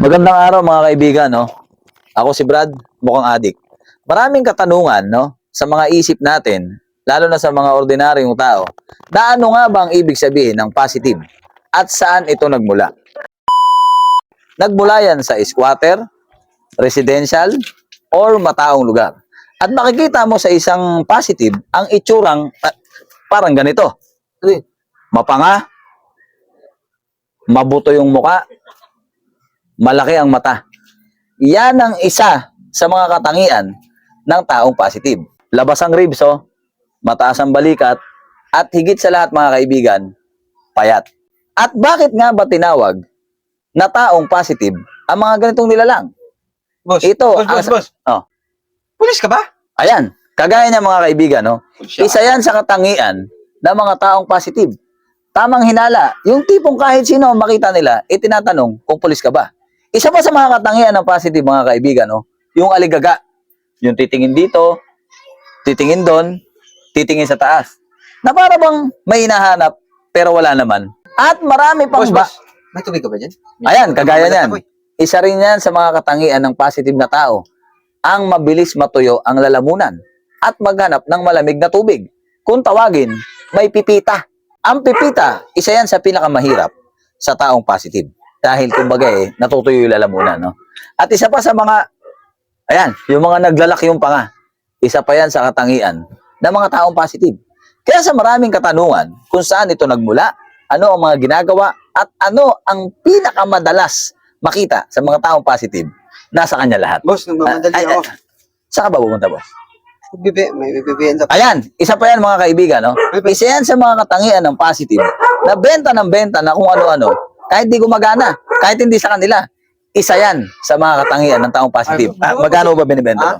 Magandang araw mga kaibigan, no? Ako si Brad, mukhang adik. Maraming katanungan, no, sa mga isip natin, lalo na sa mga ordinaryong tao, na ano nga ba ang ibig sabihin ng positive at saan ito nagmula? Nagmula yan sa squatter, residential, or mataong lugar. At makikita mo sa isang positive, ang itsurang parang ganito. Mapanga, mabuto yung muka, malaki ang mata. Yan ang isa sa mga katangian ng taong positive. Labas ang ribs, mataas ang balikat, at higit sa lahat mga kaibigan, payat. At bakit nga ba tinawag na taong positive ang mga ganitong nilalang? Boss, Ito, boss. Oh, Pulis ka ba? ayan, kagaya niya mga kaibigan, Pulisya. isa yan sa katangian ng mga taong positive. Tamang hinala, yung tipong kahit sino ang makita nila, itinatanong kung pulis ka ba. Isa pa sa mga katangian ng positive mga kaibigan, yung aligaga. Yung titingin dito, titingin doon, titingin sa taas. Na para bang may hinahanap, pero wala naman. At marami pang Boss. May tubig ka ba dyan? Ayan, kagaya niyan. Ako eh. Isa rin yan sa mga katangian ng positive na tao. Ang mabilis matuyo ang lalamunan at maghanap ng malamig na tubig. Kung tawagin, may pipita. Ang pipita, isa yan sa pinakamahirap sa taong positive. Dahil kumbaga natutuyo yung lalamunan. No? At isa pa sa mga, ayan, yung mga naglalak yung panga. Isa pa yan sa katangian ng mga taong positive. Kaya sa maraming katanungan kung saan ito nagmula, ano ang mga ginagawa, at ano ang pinakamadalas makita sa mga taong positive, nasa kanya lahat. Boss, nagmamadali ako. Saan ka ba pupunta, boss? May bibibihan na. Ayan, isa pa yan mga kaibigan, no? Isa yan sa mga katangian ng positive na benta ng benta na kung ano-ano, kahit di gumagana, kahit hindi sa kanila. Isa yan sa mga katangian ng taong positive. Magkano ba binibenta?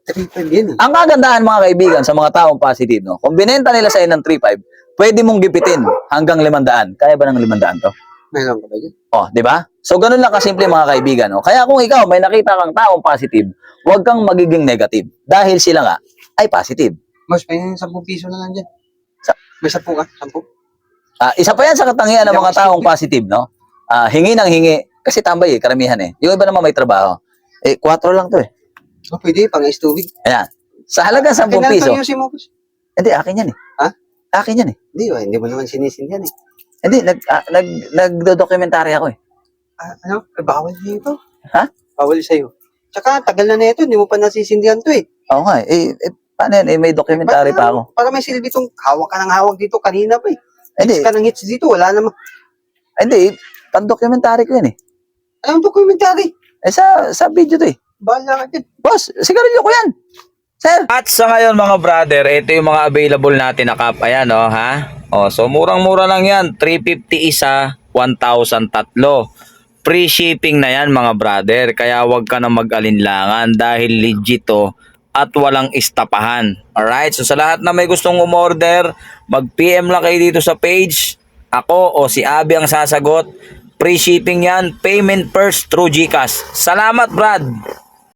3.5 yan eh. Ang kagandahan mga kaibigan sa mga taong positive, no? Kung binenta nila sa ng 3.5, pwede mong gipitin hanggang 500. Kaya ba ng 500 to? Meron ka ba dyan? Oh, di ba? So ganun lang kasimple mga kaibigan, no? Kaya kung ikaw may nakita kang taong positive, huwag kang magiging negative dahil sila nga ay positive. Boss, may 10 piso na lang dyan. May 10 ka? 10? Isa pa yan sa katangian ng mga taong positive, no? Hingi ng hingi kasi tambay karamihan eh. Yung iba naman may trabaho. 4 lang to eh. Oh, pwede, pang-ice tubig. Ayan. Sa halagang 10 piso. Kailangan mo, boss. Hindi, akin yan eh. Ha? Akin yan eh. Hindi mo naman sinisin yan eh. Hindi, nagdo-documentary ako eh. Ano? Bawal na ito. Ha? Bawal sa'yo. Tsaka, tagal na ito, hindi mo pa nasisindihan to eh. Oo nga eh. Paano yan? May documentary pa ako. Para may silbi itong hawak ka ng hawak dito kanina pa eh. Hindi. Hits ka ng hits dito, wala naman. Hindi, pan-documentary ko yan eh. Anong dokumentary? Sa video to eh. Bahala ka dyan. Boss, sigarilyo ko yan. Sir. At sa ngayon mga brother, ito yung mga available natin na cup. Ayan ha. So murang-mura lang yan. 350 isa, 1,000 tatlo. Free shipping na yan mga brother. Kaya wag ka na mag-alinlangan dahil legit at walang istapahan. Alright? So sa lahat na may gustong umorder, mag-PM lang kayo dito sa page. Ako o si Abby ang sasagot. Free shipping yan. Payment first through GCash. Salamat Brad.